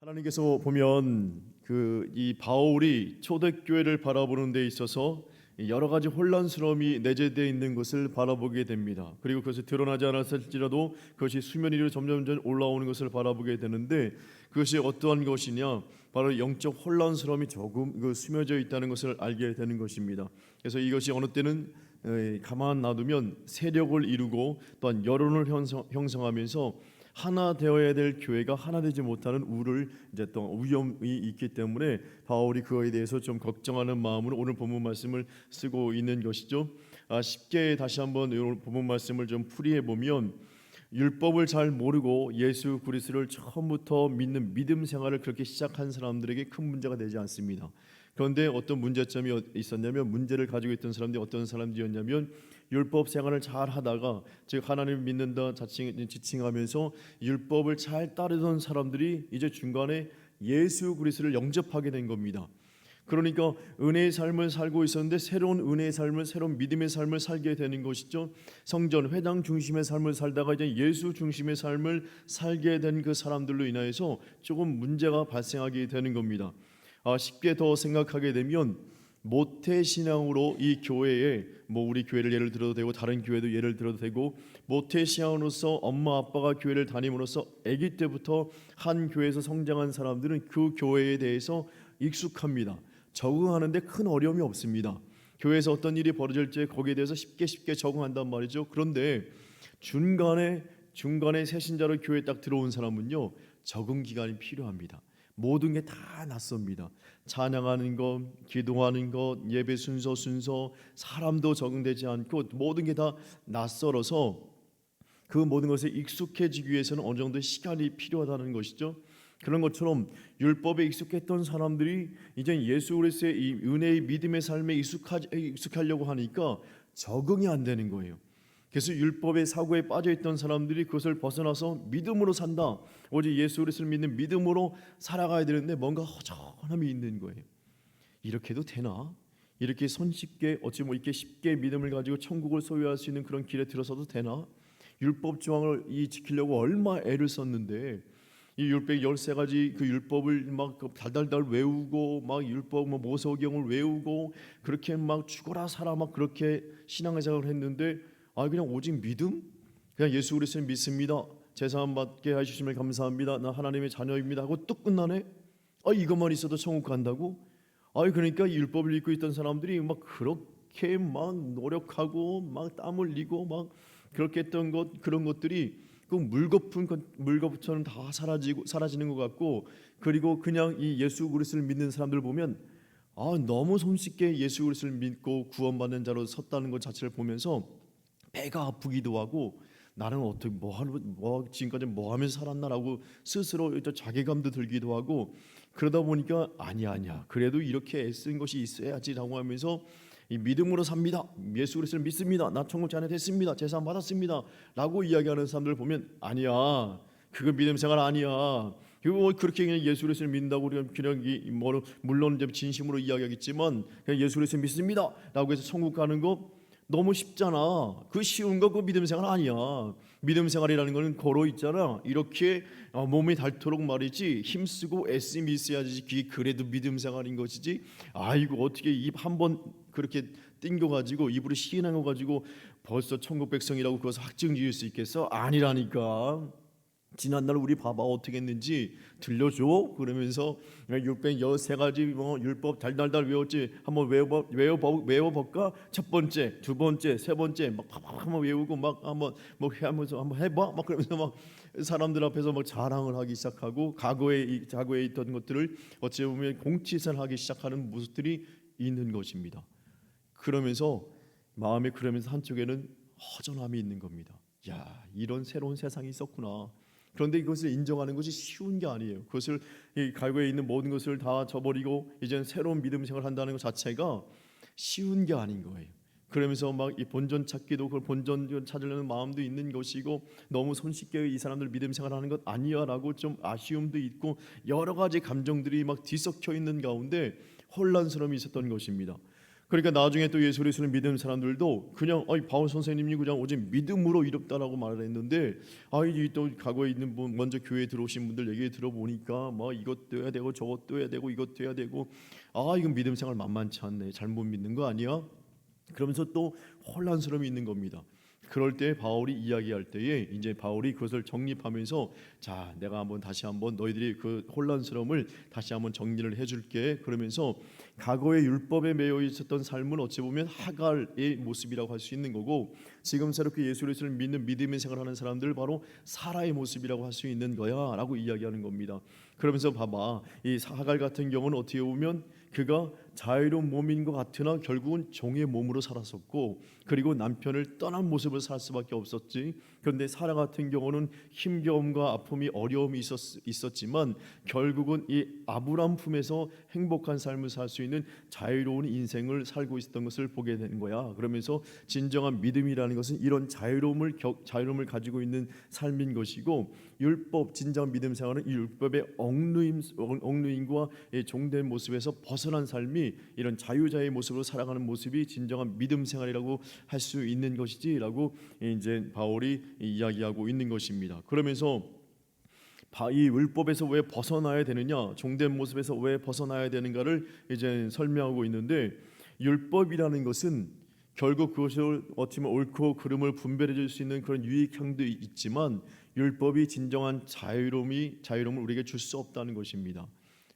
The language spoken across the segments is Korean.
하나님께서 보면 이 바울이 초대교회를 바라보는 데 있어서 여러 가지 혼란스러움이 내재되어 있는 것을 바라보게 됩니다. 그리고 그것이 드러나지 않았을지라도 그것이 수면 위로 점점 올라오는 것을 바라보게 되는데, 그것이 어떠한 것이냐, 바로 영적 혼란스러움이 조금 스며져 있다는 것을 알게 되는 것입니다. 그래서 이것이 어느 때는 가만 놔두면 세력을 이루고 또한 여론을 형성하면서 하나 되어야 될 교회가 하나 되지 못하는 우를 이제 또 위험이 있기 때문에 바울이 그거에 대해서 좀 걱정하는 마음으로 오늘 본문 말씀을 쓰고 있는 것이죠. 쉽게 다시 한번 오늘 본문 말씀을 좀 풀이해 보면, 율법을 잘 모르고 예수 그리스도를 처음부터 믿는 믿음 생활을 그렇게 시작한 사람들에게 큰 문제가 되지 않습니다. 그런데 어떤 문제점이 있었냐면, 문제를 가지고 있던 사람들이 어떤 사람들이었냐면, 율법 생활을 잘 하다가, 즉 하나님을 믿는다 지칭하면서 율법을 잘 따르던 사람들이 이제 중간에 예수 그리스도를 영접하게 된 겁니다. 그러니까 은혜의 삶을 살고 있었는데 새로운 은혜의 삶을, 새로운 믿음의 삶을 살게 되는 것이죠. 성전 회당 중심의 삶을 살다가 이제 예수 중심의 삶을 살게 된 그 사람들로 인하여서 조금 문제가 발생하게 되는 겁니다. 쉽게 더 생각하게 되면, 모태 신앙으로 이 교회에, 우리 교회를 예를 들어도 되고 다른 교회도 예를 들어도 되고, 모태 신앙으로서 엄마 아빠가 교회를 다님으로써 아기 때부터 한 교회에서 성장한 사람들은 그 교회에 대해서 익숙합니다. 적응하는데 큰 어려움이 없습니다. 교회에서 어떤 일이 벌어질지 거기에 대해서 쉽게 적응한단 말이죠. 그런데 중간에 새신자로 교회에 딱 들어온 사람은요, 적응 기간이 필요합니다. 모든 게 다 낯섭니다. 찬양하는 것, 기도하는 것, 예배 순서, 사람도 적응되지 않고 모든 게 다 낯설어서 그 모든 것에 익숙해지기 위해서는 어느 정도의 시간이 필요하다는 것이죠. 그런 것처럼 율법에 익숙했던 사람들이 이제 예수 그리스도의 이 은혜의 믿음의 삶에 익숙하려고 하니까 적응이 안 되는 거예요. 그래서 율법의 사고에 빠져있던 사람들이 그것을 벗어나서 믿음으로 산다, 오직 예수 그리스도를 믿는 믿음으로 살아가야 되는데 뭔가 허전함이 있는 거예요. 이렇게도 되나? 이렇게 손쉽게, 어찌 이렇게 쉽게 믿음을 가지고 천국을 소유할 수 있는 그런 길에 들어서도 되나? 율법 조항을 지키려고 얼마 애를 썼는데, 이 율법 13가지 그 율법을 막 달달달 외우고, 막 율법 모세오경을 외우고, 그렇게 막 죽어라 살아 막 그렇게 신앙생활을 했는데, 그냥 오직 믿음? 그냥 예수 그리스도를 믿습니다, 제사함 받게 해주심을 감사합니다, 나 하나님의 자녀입니다 하고 뚝 끝나네? 이것만 있어도 천국 간다고? 그러니까 이 율법을 읽고 있던 사람들이 막 그렇게 막 노력하고 막 땀 흘리고 막 그렇게 했던 그런 것들이 그 물거품처럼 다 사라지는 것 같고, 그리고 그냥 이 예수 그리스도를 믿는 사람들 보면 너무 손쉽게 예수 그리스도를 믿고 구원받는 자로 섰다는 것 자체를 보면서 배가 아프기도 하고, 나는 어떻게 지금까지 뭐 하면서 살았나라고 스스로 자괴감도 들기도 하고, 그러다 보니까 아니야 그래도 이렇게 애쓴 것이 있어야지라고 하면서 이 믿음으로 삽니다, 예수 그리스도를 믿습니다, 나 천국 자녀 됐습니다, 제사 받았습니다 라고 이야기하는 사람들 보면, 아니야, 그거 믿음 생활 아니야. 그거 그렇게 그냥 예수 그리스도를 믿는다고 그냥 물론 이제 진심으로 이야기하겠지만, 그냥 예수 그리스도를 믿습니다 라고 해서 천국 가는 거 너무 쉽잖아. 그 쉬운 거 그 믿음 생활 아니야. 믿음 생활이라는 거는 걸어 있잖아. 이렇게 몸이 닳도록 말이지, 힘쓰고 애쓰면 있어야지. 그게 그래도 믿음 생활인 것이지. 아이고 어떻게 입 한 번 그렇게 띵겨가지고 입으로 시인한 거 가지고 벌써 천국 백성이라고 그것을 확증 지을 수 있겠어? 아니라니까. 지난날 우리 봐봐 어떻게 했는지 들려줘. 그러면서 613가지 율법 달달달 외웠지. 한번 외워볼까? 첫 번째, 두 번째, 세 번째 막 한번 외우고 막 한번 하면서 한번 해봐. 막 그러면서 막 사람들 앞에서 막 자랑을 하기 시작하고, 과거에 있던 것들을 어찌 보면 공치선하기 시작하는 모습들이 있는 것입니다. 그러면서 마음에 한쪽에는 허전함이 있는 겁니다. 야, 이런 새로운 세상이 있었구나. 그런데 이것을 인정하는 것이 쉬운 게 아니에요. 그것을 이 과거에 있는 모든 것을 다 저버리고 이제는 새로운 믿음 생활을 한다는 것 자체가 쉬운 게 아닌 거예요. 그러면서 막 이 본전 찾기도, 그걸 본전 찾으려는 마음도 있는 것이고, 너무 손쉽게 이 사람들 믿음 생활하는 것 아니야라고 좀 아쉬움도 있고, 여러 가지 감정들이 막 뒤섞여 있는 가운데 혼란스러움이 있었던 것입니다. 그러니까 나중에 또 예수 그리스도를 믿는 사람들도 그냥 바울 선생님이 그냥 오직 믿음으로 이롭다라고 말을 했는데 또 과거에 있는 분 먼저 교회에 들어오신 분들 얘기 들어보니까 뭐 이것도 해야 되고 저것도 해야 되고 이것도 해야 되고 이건 믿음 생활 만만치 않네, 잘못 믿는 거 아니야? 그러면서 또 혼란스러움이 있는 겁니다. 그럴 때 바울이 이야기할 때에 이제 바울이 그것을 정립하면서 자, 내가 다시 한번 너희들이 그 혼란스러움을 다시 한번 정리를 해줄게. 그러면서 과거의 율법에 매여 있었던 삶은 어찌 보면 하갈의 모습이라고 할 수 있는 거고, 지금 새롭게 예수 그리스도를 믿는 믿음의 생활하는 사람들 바로 사라의 모습이라고 할 수 있는 거야라고 이야기하는 겁니다. 그러면서 봐봐, 이 하갈 같은 경우는 어떻게 보면 그가 자유로운 몸인 것 같으나 결국은 종의 몸으로 살았었고, 그리고 남편을 떠난 모습을 살 수밖에 없었지. 그런데 사라 같은 경우는 힘겨움과 아픔이 어려움이 있었지만 결국은 이 아브람 품에서 행복한 삶을 살 수 있는 자유로운 인생을 살고 있었던 것을 보게 되는 거야. 그러면서 진정한 믿음이라는 것은 이런 자유로움을 가지고 있는 삶인 것이고, 율법, 진정한 믿음 생활은 이 율법의 억누임과 종된 모습에서 벗어난 삶이 이런 자유자의 모습으로 살아가는 모습이 진정한 믿음 생활이라고 할 수 있는 것이지라고 이제 바울이 이야기하고 있는 것입니다. 그러면서 이 율법에서 왜 벗어나야 되느냐, 종된 모습에서 왜 벗어나야 되는가를 이제 설명하고 있는데, 율법이라는 것은 결국 그것을 어찌 보면 옳고 그름을 분별해 줄 수 있는 그런 유익형도 있지만 율법이 진정한 자유로움을 우리에게 줄 수 없다는 것입니다.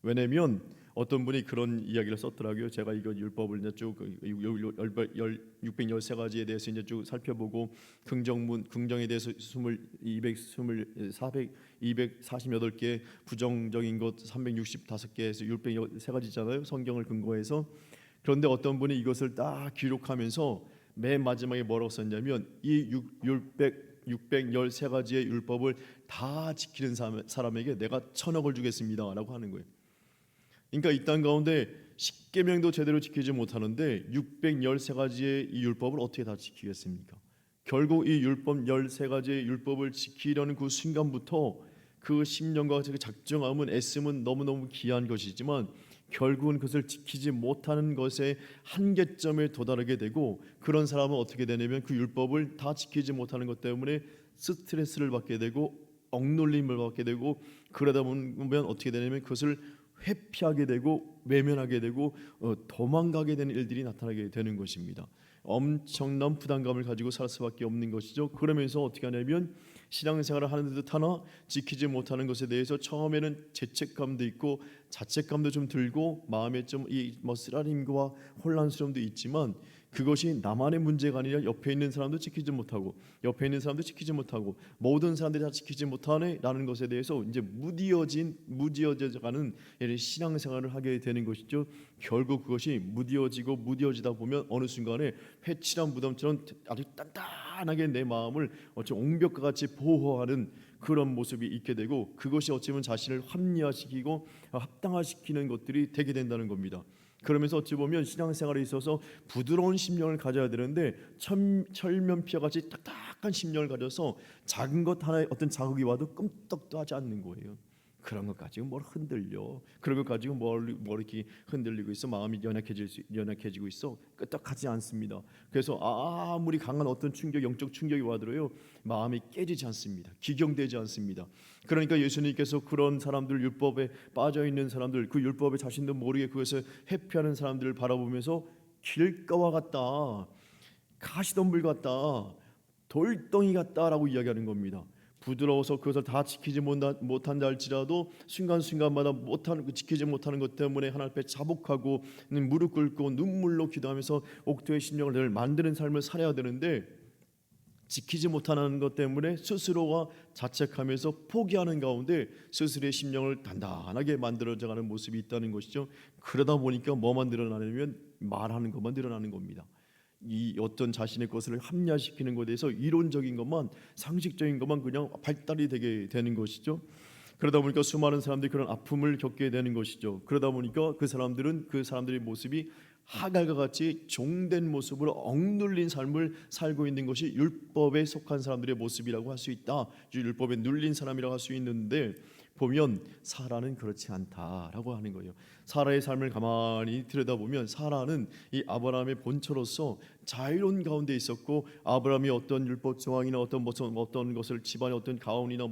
왜냐하면 어떤 분이 그런 이야기를 썼더라고요. 제가 이거 율법을 이제 쭉 613가지에 대해서 이제 쭉 살펴보고 긍정에 대해서 248개, 부정적인 것 365개에서 613가지잖아요. 성경을 근거해서. 그런데 어떤 분이 이것을 딱 기록하면서 맨 마지막에 뭐라고 썼냐면 이 613가지의 율법을 다 지키는 사람에게 내가 1,000억을 주겠습니다라고 하는 거예요. 그러니까 이 땅 가운데 십계명도 제대로 지키지 못하는데 613가지의 이 율법을 어떻게 다 지키겠습니까? 결국 이 율법 13가지의 율법을 지키려는 그 순간부터 그 심령과 그 작정함은 애씀은 너무너무 귀한 것이지만 결국은 그것을 지키지 못하는 것의 한계점에 도달하게 되고, 그런 사람은 어떻게 되냐면 그 율법을 다 지키지 못하는 것 때문에 스트레스를 받게 되고 억눌림을 받게 되고, 그러다 보면 어떻게 되냐면 그것을 회피하게 되고 외면하게 되고 도망가게 되는 일들이 나타나게 되는 것입니다. 엄청난 부담감을 가지고 살 수밖에 없는 것이죠. 그러면서 어떻게 하냐면 신앙생활을 하는 듯 하나 지키지 못하는 것에 대해서 처음에는 죄책감도 있고 자책감도 좀 들고 마음에 좀 쓰라림과 혼란스러움도 있지만, 그것이 나만의 문제가 아니라 옆에 있는 사람도 지키지 못하고 모든 사람들이 다 지키지 못하네라는 것에 대해서 이제 무디어져가는 신앙생활을 하게 되는 것이죠. 결국 그것이 무디어지다 보면 어느 순간에 회칠한 무덤처럼 아주 단단하게 내 마음을 옹벽과 같이 보호하는 그런 모습이 있게 되고, 그것이 어찌 보면 자신을 합리화시키고 합당화시키는 것들이 되게 된다는 겁니다. 그러면서 어찌 보면 신앙생활에 있어서 부드러운 심령을 가져야 되는데 철면피와 같이 딱딱한 심령을 가져서 작은 것 하나에 어떤 자극이 와도 끔떡도 하지 않는 거예요. 그런 것 가지고 뭘 흔들려? 그런 것 가지고 뭘 이렇게 흔들리고 있어? 마음이 연약해지고 있어? 끄떡하지 않습니다. 그래서 아무리 강한 어떤 영적 충격이 와도요, 마음이 깨지지 않습니다. 기경되지 않습니다. 그러니까 예수님께서 그런 사람들, 율법에 빠져 있는 사람들, 그 율법에 자신도 모르게 그것을 회피하는 사람들을 바라보면서 길가와 같다, 가시덤불 같다, 돌덩이 같다라고 이야기하는 겁니다. 부드러워서 그것을 다 지키지 못한다 할지라도 순간순간마다 지키지 못하는 것 때문에 하나님 앞에 자복하고 무릎 꿇고 눈물로 기도하면서 옥토의 심령을 늘 만드는 삶을 살아야 되는데, 지키지 못하는 것 때문에 스스로가 자책하면서 포기하는 가운데 스스로의 심령을 단단하게 만들어져가는 모습이 있다는 것이죠. 그러다 보니까 뭐만 늘어나냐면 말하는 것만 늘어나는 겁니다. 이 어떤 자신의 것을 합리화시키는 것에 대해서 이론적인 것만, 상식적인 것만 그냥 발달이 되게 되는 것이죠. 그러다 보니까 수많은 사람들이 그런 아픔을 겪게 되는 것이죠. 그러다 보니까 그 사람들의 모습이 하갈과 같이 종된 모습으로 억눌린 삶을 살고 있는 것이 율법에 속한 사람들의 모습이라고 할 수 있다. 율법에 눌린 사람이라고 할 수 있는데, 보면 사라는 그렇지 않다라고 하는 거예요. 사라의 삶을 가만히 들여다보면 사라는 이 아브라함의 본처로서 자유로운 가운데 있었고, 아브라함이 어떤 율법 조항이나 어떤 것을 집안의 어떤 가언이나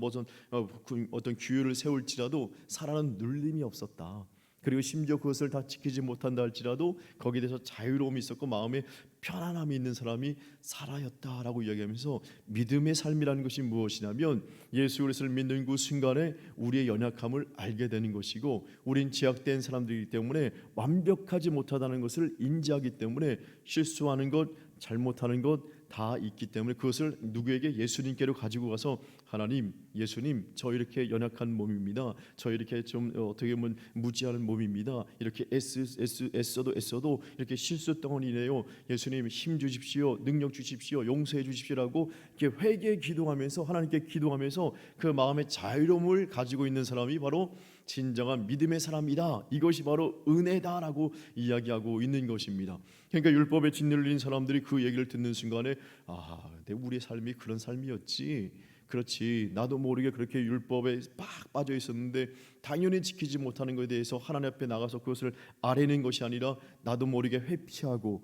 어떤 규율을 세울지라도 사라는 눌림이 없었다. 그리고 심지어 그것을 다 지키지 못한다 할지라도 거기에 대해서 자유로움이 있었고 마음에 편안함이 있는 사람이 사라였다라고 이야기하면서, 믿음의 삶이라는 것이 무엇이냐면 예수 그리스도를 믿는 그 순간에 우리의 연약함을 알게 되는 것이고, 우린 제약된 사람들이기 때문에 완벽하지 못하다는 것을 인지하기 때문에 실수하는 것, 잘못하는 것 다 있기 때문에 그것을 누구에게? 예수님께로 가지고 가서, 하나님, 예수님, 저 이렇게 연약한 몸입니다. 저 이렇게 좀 어떻게 보면 무지하는 몸입니다. 이렇게 애써도 이렇게 실수 덩어리네요. 예수님 힘 주십시오, 능력 주십시오, 용서해 주십시오라고 이렇게 회개 기도하면서, 하나님께 기도하면서 그 마음의 자유로움을 가지고 있는 사람이 바로 진정한 믿음의 사람이다. 이것이 바로 은혜다라고 이야기하고 있는 것입니다. 그러니까 율법에 짓눌린 사람들이 그 얘기를 듣는 순간에, 내 우리의 삶이 그런 삶이었지. 그렇지, 나도 모르게 그렇게 율법에 빡 빠져 있었는데 당연히 지키지 못하는 것에 대해서 하나님 앞에 나가서 그것을 아뢰는 것이 아니라 나도 모르게 회피하고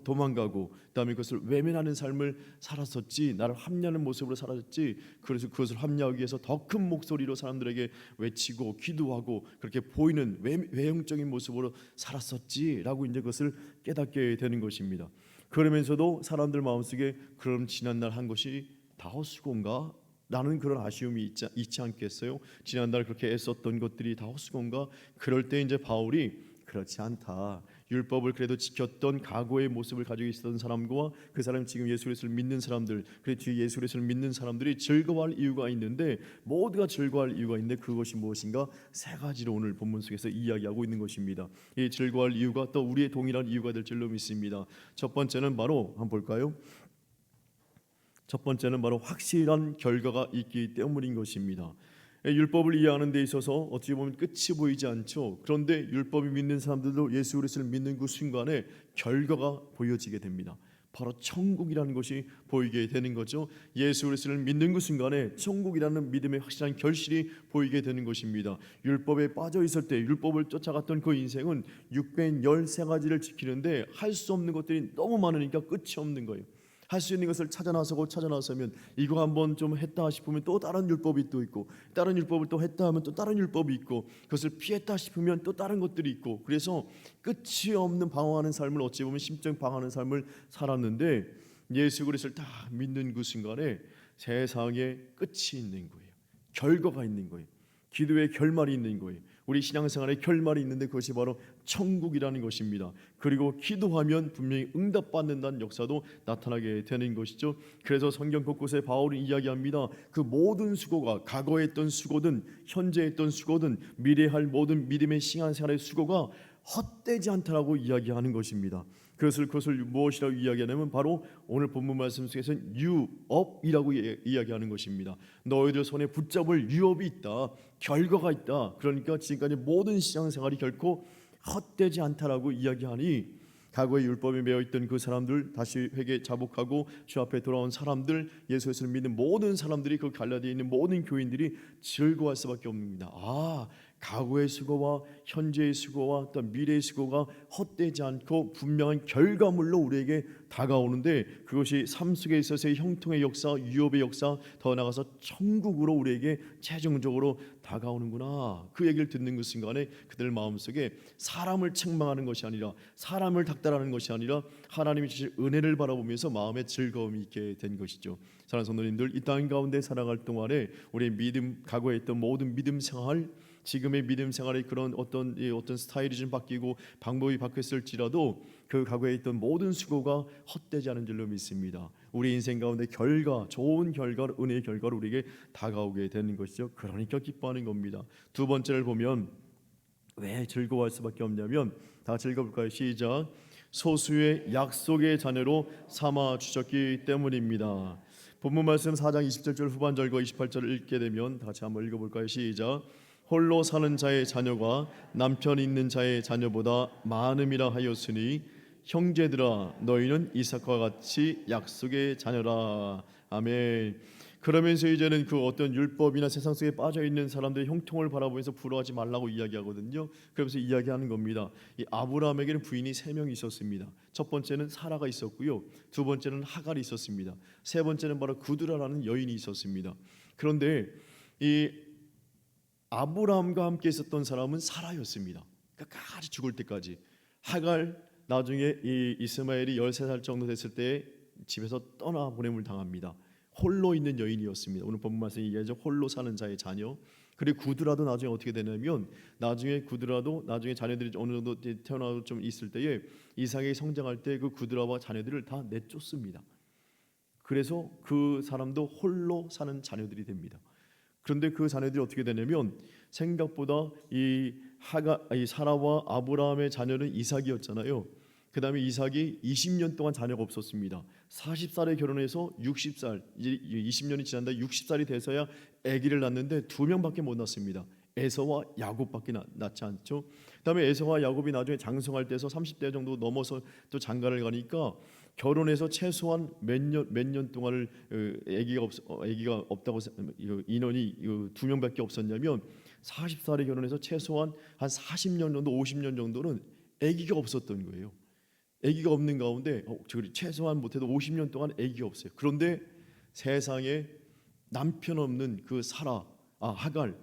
도망가고, 그다음에 그것을 외면하는 삶을 살았었지. 나를 합리하는 모습으로 살았지. 그래서 그것을 합리하기 위해서 더 큰 목소리로 사람들에게 외치고 기도하고 그렇게 보이는 외형적인 모습으로 살았었지라고 이제 그것을 깨닫게 되는 것입니다. 그러면서도 사람들 마음속에, 그럼 지난날 한 것이 다 헛수고인가? 라는 그런 아쉬움이 있지 않겠어요? 지난날 그렇게 애썼던 것들이 다 헛수고인가? 그럴 때 이제 바울이 그렇지 않다. 율법을 그래도 지켰던 과거의 모습을 가지고 있었던 사람과 그 사람이 지금 예수 그리스도를 믿는 사람들, 그리고 뒤에 예수 그리스도를 믿는 사람들이 즐거워할 이유가 있는데, 모두가 즐거워할 이유가 있는데 그것이 무엇인가? 세 가지로 오늘 본문 속에서 이야기하고 있는 것입니다. 이 즐거워할 이유가 또 우리의 동일한 이유가 될 줄로 믿습니다. 첫 번째는 바로 한번 볼까요? 첫 번째는 바로 확실한 결과가 있기 때문인 것입니다. 율법을 이해하는 데 있어서 어찌 보면 끝이 보이지 않죠. 그런데 율법을 믿는 사람들도 예수 그리스도를 믿는 그 순간에 결과가 보여지게 됩니다. 바로 천국이라는 것이 보이게 되는 거죠. 예수 그리스도를 믿는 그 순간에 천국이라는 믿음의 확실한 결실이 보이게 되는 것입니다. 율법에 빠져 있을 때, 율법을 쫓아갔던 그 인생은 613가지를 지키는데 할 수 없는 것들이 너무 많으니까 끝이 없는 거예요. 할 수 있는 것을 찾아 나서면 이거 한번 좀 했다 싶으면 또 다른 율법이 또 있고, 다른 율법을 또 했다 하면 또 다른 율법이 있고, 그것을 피했다 싶으면 또 다른 것들이 있고, 그래서 끝이 없는 방황하는 삶을, 어찌 보면 심정 방황하는 삶을 살았는데, 예수 그리스도를 다 믿는 그 순간에 세상에 끝이 있는 거예요. 결과가 있는 거예요. 기도의 결말이 있는 거예요. 우리 신앙생활의 결말이 있는데 그것이 바로 천국이라는 것입니다. 그리고 기도하면 분명히 응답받는다는 역사도 나타나게 되는 것이죠. 그래서 성경 곳곳에 바울이 이야기합니다. 그 모든 수고가, 과거에 했던 수고든 현재 했던 수고든 미래에 할 모든 믿음의 신앙생활의 수고가 헛되지 않다라고 이야기하는 것입니다. 그것을 무엇이라고 이야기하냐면 바로 오늘 본문 말씀 속에서는 유업이라고 이야기하는 것입니다. 너희들 손에 붙잡을 유업이 있다, 결과가 있다. 그러니까 지금까지 모든 신앙생활이 결코 헛되지 않다라고 이야기하니, 과거의 율법에 매여 있던 그 사람들, 다시 회개 자복하고 주 앞에 돌아온 사람들, 예수 그리스도를 믿는 모든 사람들이, 그 갈라디아에 있는 모든 교인들이 즐거워할 수밖에 없습니다. 과거의 수고와 현재의 수고와 또 미래의 수고가 헛되지 않고 분명한 결과물로 우리에게 다가오는데, 그것이 삶 속에 있어서의 형통의 역사, 유업의 역사, 더 나아가서 천국으로 우리에게 최종적으로 다가오는구나. 그 얘기를 듣는 그 순간에 그들 마음속에 사람을 책망하는 것이 아니라, 사람을 닥달하는 것이 아니라 하나님이 주실 은혜를 바라보면서 마음에 즐거움이 있게 된 것이죠. 사랑하는 성도님들, 이 땅 가운데 살아갈 동안에 우리의 믿음, 과거에 있던 모든 믿음 생활, 지금의 믿음 생활의 그런 어떤 스타일이 좀 바뀌고 방법이 바뀌었을지라도 그 과거에 있던 모든 수고가 헛되지 않은 줄로 믿습니다. 우리 인생 가운데 좋은 결과, 은혜의 결과로 우리에게 다가오게 되는 것이죠. 그러니까 기뻐하는 겁니다. 두 번째를 보면 왜 즐거워할 수밖에 없냐면, 다 같이 읽어볼까요? 시작. 소수의 약속의 자녀로 삼아 주셨기 때문입니다. 본문 말씀 4장 27절 후반절과 28절을 읽게 되면 다 같이 한번 읽어볼까요? 시작. 홀로 사는 자의 자녀가 남편 있는 자의 자녀보다 많음이라 하였으니 형제들아, 너희는 이삭과 같이 약속의 자녀라. 아멘. 그러면서 이제는 그 어떤 율법이나 세상 속에 빠져 있는 사람들의 형통을 바라보면서 부러워하지 말라고 이야기하거든요. 그러면서 이야기하는 겁니다. 이 아브라함에게는 부인이 세 명이 있었습니다. 첫 번째는 사라가 있었고요. 두 번째는 하갈이 있었습니다. 세 번째는 바로 구두라라는 여인이 있었습니다. 그런데 이 아브라함과 함께 있었던 사람은 사라였습니다. 끝까지 죽을 때까지. 하갈, 나중에 이 이스마엘이 13살 정도 됐을 때 집에서 떠나보냄을 당합니다. 홀로 있는 여인이었습니다. 오늘 본문 말씀이 얘기하죠. 홀로 사는 자의 자녀. 그리고 구드라도 나중에 어떻게 되냐면 나중에 구드라도 나중에 자녀들이 어느 정도 태어나도 좀 있을 때에 이삭이 성장할 때 그 구드라와 자녀들을 다 내쫓습니다. 그래서 그 사람도 홀로 사는 자녀들이 됩니다. 그런데 그 자녀들이 어떻게 되냐면 생각보다 이 사라와 아브라함의 자녀는 이삭이었잖아요. 그 다음에 이삭이 20년 동안 자녀가 없었습니다. 40살에 결혼해서 60살, 이제 20년이 지난다 60살이 돼서야 아기를 낳는데 두 명밖에 못 낳습니다. 에서와 야곱밖에 낳지 않죠. 그다음에 에서와 야곱이 나중에 장성할 때에서 30대 정도 넘어서 또 장가를 가니까 결혼해서 최소한 몇 년 동안을 아기가 없다고 인원이 두 명밖에 없었냐면 40살에 결혼해서 최소한 한 40년 정도 50년 정도는 아기가 없었던 거예요. 아기가 없는 가운데 최소한 못해도 50년 동안 아기가 없어요. 그런데 세상에 남편 없는 그 하갈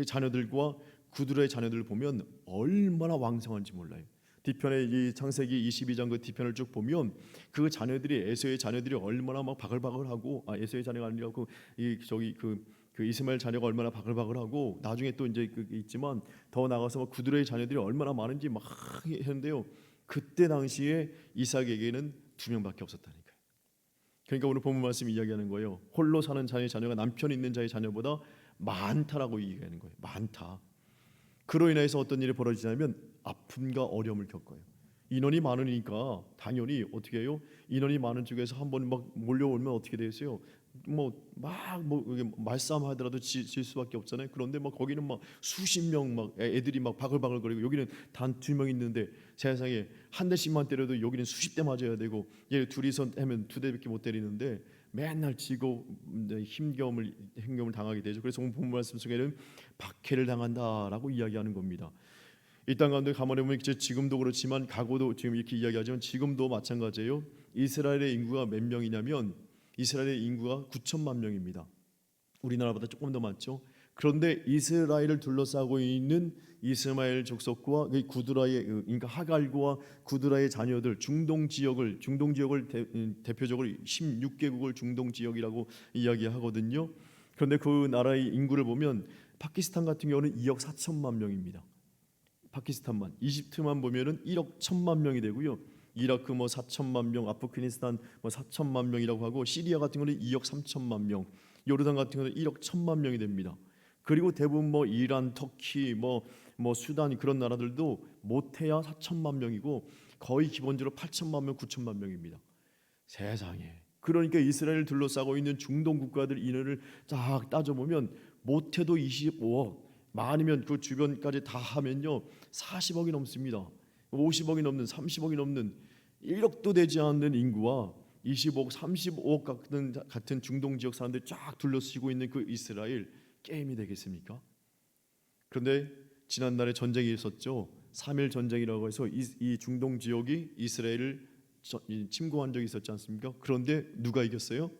자녀들과 구두라의 자녀들을 보면 얼마나 왕성한지 몰라요. 뒤편에 이 창세기 22장 그 뒤편을 쭉 보면 그 자녀들이 에서의 자녀들이 얼마나 막 바글바글하고 에서의 자녀가 아니라 그 이스마엘 자녀가 얼마나 바글바글하고 나중에 또 이제 있지만 더 나가서 막 구두라의 자녀들이 얼마나 많은지 막 했는데요. 그때 당시에 이삭에게는 두 명밖에 없었다니까요. 그러니까 오늘 본문 말씀이 이야기하는 거예요. 홀로 사는 자의 자녀가 남편 있는 자의 자녀보다 많다라고 얘기하는 거예요. 많다. 그로 인해서 어떤 일이 벌어지냐면 아픔과 어려움을 겪어요. 인원이 많으니까 당연히 어떻게 해요? 인원이 많은 쪽에서 한번 막 몰려오면 어떻게 되겠어요? 이게 말싸움 하더라도 질 수밖에 없잖아요. 그런데 막 거기는 막 수십 명 막 애들이 막 바글바글거리고 여기는 단 두 명 있는데 세상에 한 대씩만 때려도 여기는 수십 대 맞아야 되고 얘 둘이서 하면 두 대밖에 못 때리는데 맨날 지고 힘겨움을 당하게 되죠. 그래서 오늘 본문 말씀 속에는 박해를 당한다라고 이야기하는 겁니다. 이 땅 가운데 가만히 보면 지금도 그렇지만 과거도 지금 이렇게 이야기하지만 지금도 마찬가지예요. 이스라엘의 인구가 몇 명이냐면 이스라엘의 인구가 9천만 명입니다. 우리나라보다 조금 더 많죠. 그런데 이스라엘을 둘러싸고 있는 이스마엘 족속과 구드라의 그러니까 하갈과 구드라의 자녀들 중동 지역을 대표적으로 16개국을 중동 지역이라고 이야기하거든요. 그런데 그 나라의 인구를 보면 파키스탄 같은 경우는 2억 4천만 명입니다. 파키스탄만, 이집트만 보면은 1억 1천만 명이 되고요. 이라크 4천만 명, 아프가니스탄 4천만 명이라고 하고 시리아 같은 경우는 2억 3천만 명, 요르단 같은 경우는 1억 1천만 명이 됩니다. 그리고 대부분 이란, 터키, 수단 그런 나라들도 못해야 4천만 명이고 거의 기본적으로 8천만 명, 9천만 명입니다. 세상에. 그러니까 이스라엘을 둘러싸고 있는 중동 국가들 인원을 쫙 따져보면 못해도 25억, 많으면 그 주변까지 다 하면요 40억이 넘습니다. 50억이 넘는 30억이 넘는 1억도 되지 않는 인구와 25억, 35억 같은 중동 지역 사람들이 쫙 둘러쓰고 있는 그 이스라엘 게임이 되겠습니까? 그런데 지난날에 전쟁이 있었죠. 3.1 전쟁이라고 해서 이 중동 지역이 이스라엘을 침공한 적이 있었지 않습니까? 그런데 누가 이겼어요?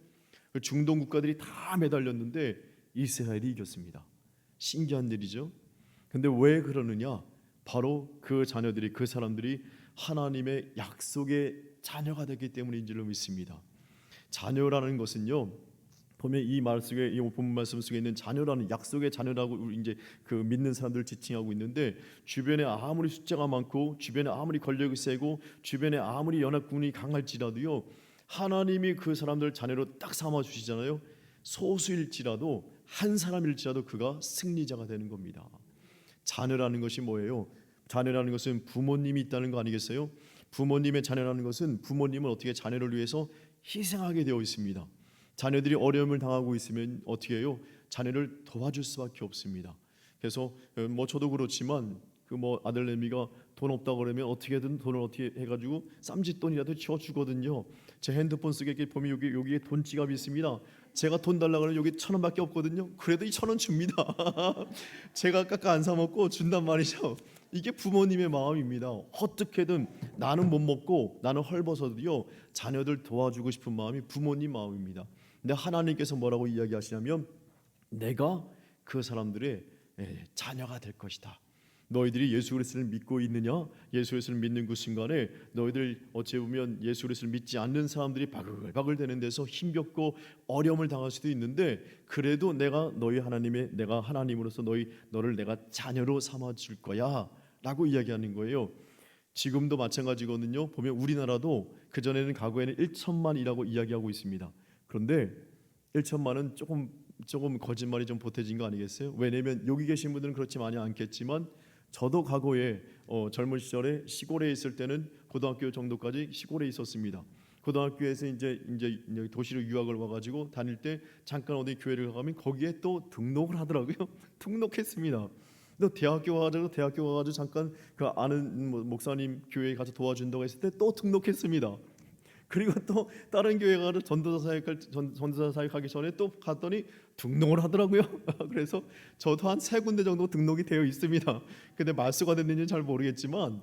그 중동 국가들이 다 매달렸는데 이스라엘이 이겼습니다. 신기한 일이죠. 근데 왜 그러느냐? 바로 그 자녀들이 그 사람들이 하나님의 약속의 자녀가 되기 때문인 줄로 믿습니다. 자녀라는 것은요. 보면 이 본문 말씀 속에 있는 자녀라는 약속의 자녀라고 이제 그 믿는 사람들을 지칭하고 있는데 주변에 아무리 숫자가 많고 주변에 아무리 권력이 세고 주변에 아무리 연합군이 강할지라도요. 하나님이 그 사람들 자녀로 딱 삼아 주시잖아요. 소수일지라도 한 사람일지라도 그가 승리자가 되는 겁니다. 자녀라는 것이 뭐예요? 자녀라는 것은 부모님이 있다는 거 아니겠어요? 부모님의 자녀라는 것은 부모님은 어떻게 자녀를 위해서 희생하게 되어 있습니다. 자녀들이 어려움을 당하고 있으면 어떻게 해요? 자녀를 도와줄 수밖에 없습니다. 그래서 저도 그렇지만 그 뭐 아들내미가 돈 없다 그러면 어떻게든 돈을 어떻게 해가지고 쌈짓돈이라도 지어주거든요. 제 핸드폰 쓰게 보면 여기에 돈 지갑이 있습니다. 제가 돈 달라 그러면 여기 1,000원밖에 없거든요. 그래도 이 1,000원 줍니다. 제가 깎아 안 사 먹고 준단 말이죠. 이게 부모님의 마음입니다. 어떻게든 나는 못 먹고 나는 헐벗어도요 자녀들 도와주고 싶은 마음이 부모님 마음입니다. 근데 하나님께서 뭐라고 이야기하시냐면 내가 그 사람들의 자녀가 될 것이다. 너희들이 예수 그리스도를 믿고 있느냐? 예수 그리스도를 믿는 그 순간에 너희들 어찌 보면 예수 그리스도를 믿지 않는 사람들이 바글바글 되는 데서 힘겹고 어려움을 당할 수도 있는데 그래도 내가 하나님으로서 너를 내가 자녀로 삼아 줄 거야라고 이야기하는 거예요. 지금도 마찬가지거든요. 보면 우리나라도 그 전에는 과거에는 1천만이라고 이야기하고 있습니다. 그런데 1천만은 조금 거짓말이 좀 보태진 거 아니겠어요? 왜냐하면 여기 계신 분들은 그렇지 많이 않겠지만 저도 과거에 젊은 시절에 시골에 있을 때는 고등학교 정도까지 시골에 있었습니다. 고등학교에서 이제 도시로 유학을 와가지고 다닐 때 잠깐 어디 교회를 가면 거기에 또 등록을 하더라고요. 등록했습니다. 또 대학교 가가지고 잠깐 그 아는 목사님 교회에 가서 도와준다고 했을 때 또 등록했습니다. 그리고 또 다른 교회 가서 전도사 사역하기 전에 또 갔더니 등록을 하더라고요. 그래서 저도 한 3군데 정도 등록이 되어 있습니다. 근데 말수가 됐는지는 잘 모르겠지만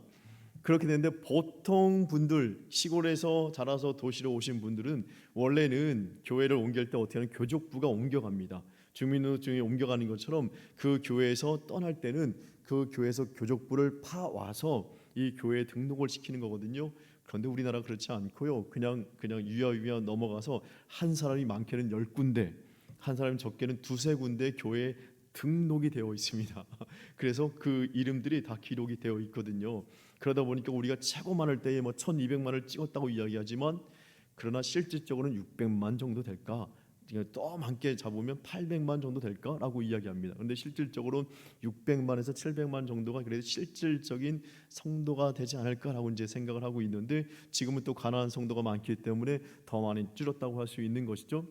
그렇게 되는데 보통 분들 시골에서 자라서 도시로 오신 분들은 원래는 교회를 옮길 때 어떻게 하는 교족부가 옮겨갑니다. 주민등록증에 옮겨가는 것처럼 그 교회에서 떠날 때는 그 교회에서 교족부를 파와서 이 교회에 등록을 시키는 거거든요. 그런데 우리나라 그렇지 않고요. 그냥 유야유야 넘어가서 한 사람이 많게는 10군데, 한 사람이 적게는 2-3군데 교회에 등록이 되어 있습니다. 그래서 그 이름들이 다 기록이 되어 있거든요. 그러다 보니까 우리가 최고 많을 때에 1,200만을 찍었다고 이야기하지만 그러나 실질적으로는 600만 정도 될까? 또 많게 잡으면 800만 정도 될까라고 이야기합니다. 그런데 실질적으로 600만에서 700만 정도가 그래도 실질적인 성도가 되지 않을까라고 이제 생각을 하고 있는데 지금은 또 가난한 성도가 많기 때문에 더 많이 줄었다고 할 수 있는 것이죠.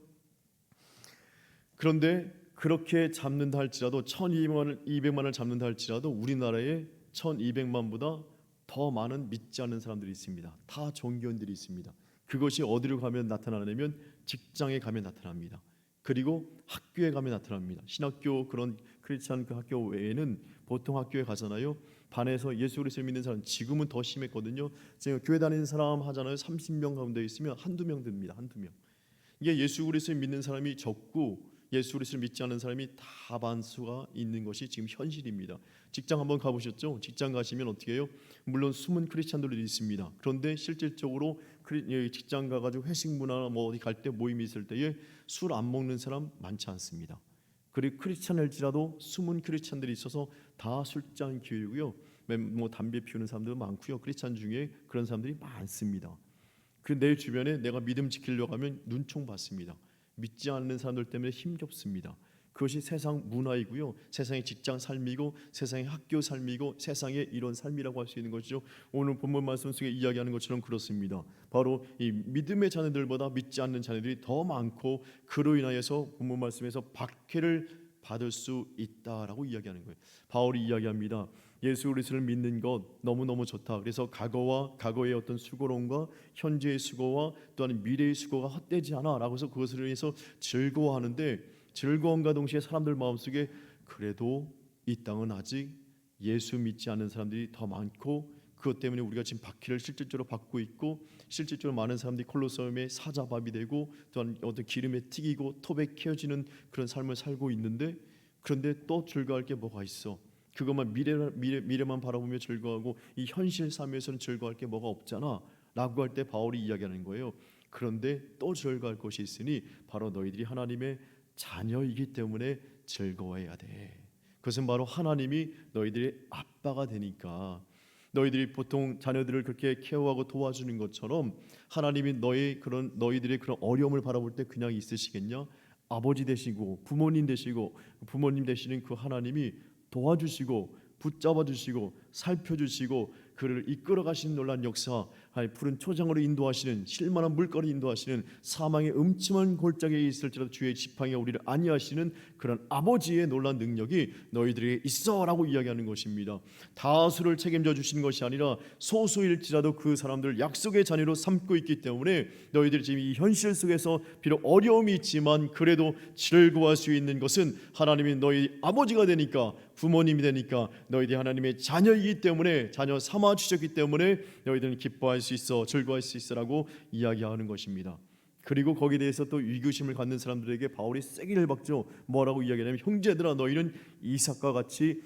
그런데 그렇게 잡는다 할지라도 1,200만을 잡는다 할지라도 우리나라에 1,200만보다 더 많은 믿지 않는 사람들이 있습니다. 다 종교인들이 있습니다. 그것이 어디로 가면 나타나냐면 직장에 가면 나타납니다. 그리고 학교에 가면 나타납니다. 신학교 그런 크리스찬 그 학교 외에는 보통 학교에 가잖아요. 반에서 예수 그리스도를 믿는 사람 지금은 더 심했거든요. 제가 교회 다니는 사람 하잖아요. 30명 가운데 있으면 한두 명 듭니다. 한두 명. 이게 예수 그리스도를 믿는 사람이 적고 예수 그리스도를 믿지 않는 사람이 다반수가 있는 것이 지금 현실입니다. 직장 한번 가보셨죠? 직장 가시면 어떻게 해요? 물론 숨은 크리스찬들도 있습니다. 그런데 실질적으로 직장 가가지고 회식 문화나 뭐 어디 갈 때 모임이 있을 때에 술 안 먹는 사람 많지 않습니다. 그리고 크리스찬일지라도 숨은 크리스찬들이 있어서 다 술잔 기울이고요. 뭐 담배 피우는 사람들도 많고요. 크리스찬 중에 그런 사람들이 많습니다. 그 내 주변에 내가 믿음 지키려고 하면 눈총 받습니다. 믿지 않는 사람들 때문에 힘겹습니다. 그것이 세상 문화이고요. 세상의 직장 삶이고 세상의 학교 삶이고 세상의 이런 삶이라고 할 수 있는 것이죠. 오늘 본문 말씀 속에 이야기하는 것처럼 그렇습니다. 바로 이 믿음의 자녀들보다 믿지 않는 자녀들이 더 많고 그로 인하여서 본문 말씀에서 박해를 받을 수 있다라고 이야기하는 거예요. 바울이 이야기합니다. 예수 그리스도를 믿는 것 너무너무 좋다. 그래서 과거의 어떤 수고론과 현재의 수고와 또한 미래의 수고가 헛되지 않아라고 해서 그것을 위해서 즐거워하는데 즐거움과 동시에 사람들 마음속에 그래도 이 땅은 아직 예수 믿지 않는 사람들이 더 많고 그것 때문에 우리가 지금 박해를 실질적으로 받고 있고 실질적으로 많은 사람들이 콜로세움의 사자밥이 되고 또한 어떤 기름에 튀기고 톱에 캐어지는 그런 삶을 살고 있는데 그런데 또 즐거워할 게 뭐가 있어? 그것만 미래만 바라보며 즐거워하고 이 현실 삶에서는 즐거워할 게 뭐가 없잖아 라고 할 때 바울이 이야기하는 거예요. 그런데 또 즐거워할 것이 있으니 바로 너희들이 하나님의 자녀이기 때문에 즐거워해야 돼. 그것은 바로 하나님이 너희들의 아빠가 되니까 너희들이 보통 자녀들을 그렇게 케어하고 도와주는 것처럼 하나님이 너희들의 그런 어려움을 바라볼 때 그냥 있으시겠냐? 아버지 되시고 부모님 되시는 그 하나님이 도와주시고 붙잡아 주시고 살펴 주시고 그를 이끌어 가시는 놀라운 역사 푸른 초장으로 인도하시는 실만한 물가로 인도하시는 사망의 음침한 골짜기에 있을지라도 주의 지팡이가 우리를 안위하시는 그런 아버지의 놀라운 능력이 너희들에게 있어라고 이야기하는 것입니다. 다수를 책임져 주시는 것이 아니라 소수일지라도 그 사람들을 약속의 자녀로 삼고 있기 때문에 너희들이 지금 이 현실 속에서 비록 어려움이 있지만 그래도 즐거워할 수 있는 것은 하나님이 너희 아버지가 되니까, 부모님이 되니까, 너희들이 하나님의 자녀이기 때문에, 자녀 삼아 주셨기 때문에 너희들은 기뻐할 수 있어, 즐거워할 수 있어라고 이야기하는 것입니다. 그리고 거기에 대해서 또 위교심을 갖는 사람들에게 바울이 세기를 박죠. 뭐라고 이야기하냐면, 형제들아 너희는 이삭과 같이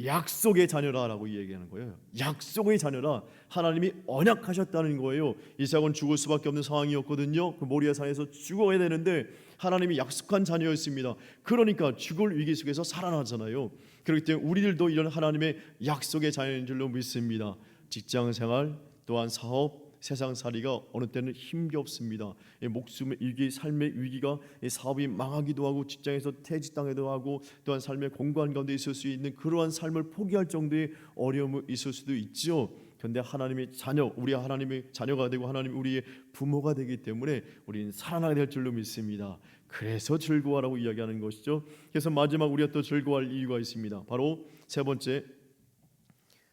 약속의 자녀라라고 이야기하는 거예요. 약속의 자녀라. 하나님이 언약하셨다는 거예요. 이삭은 죽을 수밖에 없는 상황이었거든요. 그 모리아 산에서 죽어야 되는데 하나님이 약속한 자녀였습니다. 그러니까 죽을 위기 속에서 살아나잖아요. 그렇기 때문에 우리들도 이런 하나님의 약속의 자녀인 줄로 믿습니다. 직장생활 또한 사업, 세상살이가 어느 때는 힘겹습니다. 목숨의 위기, 삶의 위기가 사업이 망하기도 하고 직장에서 퇴직당하기도 하고 또한 삶의 공고한 가운데 있을 수 있는 그러한 삶을 포기할 정도의 어려움이 있을 수도 있죠. 그런데 하나님의 자녀, 우리 하나님의 자녀가 되고 하나님 우리의 부모가 되기 때문에 우리는 살아나게 될 줄로 믿습니다. 그래서 즐거워라고 이야기하는 것이죠. 그래서 마지막 우리가 또 즐거워할 이유가 있습니다. 바로 세 번째,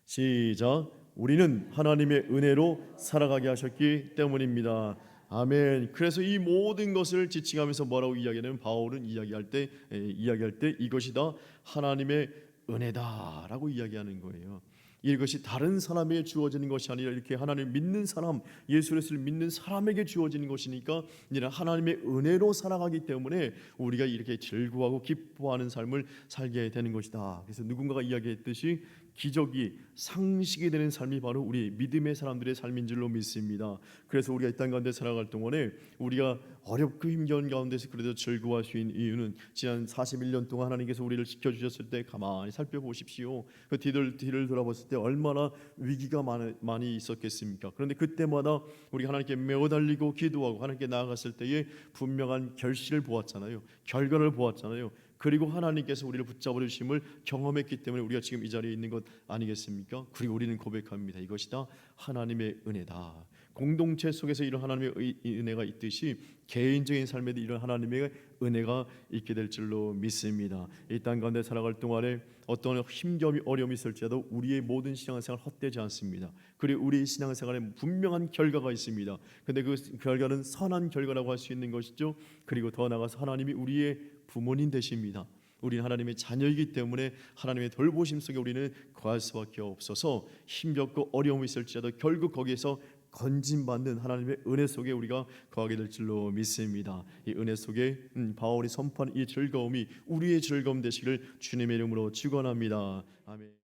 시작. 우리는 하나님의 은혜로 살아가게 하셨기 때문입니다. 아멘. 그래서 이 모든 것을 지칭하면서 뭐라고 이야기하냐면, 바울은 이야기할 때 이것이 다 하나님의 은혜다라고 이야기하는 거예요. 이것이 다른 사람에게 주어지는 것이 아니라 이렇게 하나님을 믿는 사람, 예수 그리스도를 믿는 사람에게 주어지는 것이니까 이는 하나님의 은혜로 살아가기 때문에 우리가 이렇게 즐거워하고 기뻐하는 삶을 살게 되는 것이다. 그래서 누군가가 이야기했듯이 기적이 상식이 되는 삶이 바로 우리 믿음의 사람들의 삶인 줄로 믿습니다. 그래서 우리가 이 땅 가운데 살아갈 동안에 우리가 어렵고 힘겨운 가운데서 그래도 즐거워할 수 있는 이유는 지난 41년 동안 하나님께서 우리를 지켜주셨을 때 가만히 살펴보십시오. 그 뒤를 돌아봤을 때 얼마나 위기가 많이 있었겠습니까? 그런데 그때마다 우리가 하나님께 매어달리고 기도하고 하나님께 나아갔을 때에 분명한 결실을 보았잖아요. 결과를 보았잖아요. 그리고 하나님께서 우리를 붙잡아 주심을 경험했기 때문에 우리가 지금 이 자리에 있는 것 아니겠습니까? 그리고 우리는 고백합니다. 이것이 다 하나님의 은혜다. 공동체 속에서 이런 하나님의 은혜가 있듯이 개인적인 삶에도 이런 하나님의 은혜가 있게 될 줄로 믿습니다. 이 땅 가운데 살아갈 동안에 어떤 힘겨움이 어려움이 있을지라도 우리의 모든 신앙생활 헛되지 않습니다. 그리고 우리의 신앙생활에 분명한 결과가 있습니다. 근데 그 결과는 선한 결과라고 할 수 있는 것이죠. 그리고 더 나아가서 하나님이 우리의 부모님 되십니다. 우리는 하나님의 자녀이기 때문에 하나님의 돌보심 속에 우리는 거할 수밖에 없어서 힘겹고 어려움이 있을지라도 결국 거기에서 건진받는 하나님의 은혜 속에 우리가 거하게 될 줄로 믿습니다. 이 은혜 속에 바울이 선포한 이 즐거움이 우리의 즐거움 되시기를 주님의 이름으로 축원합니다. 아멘.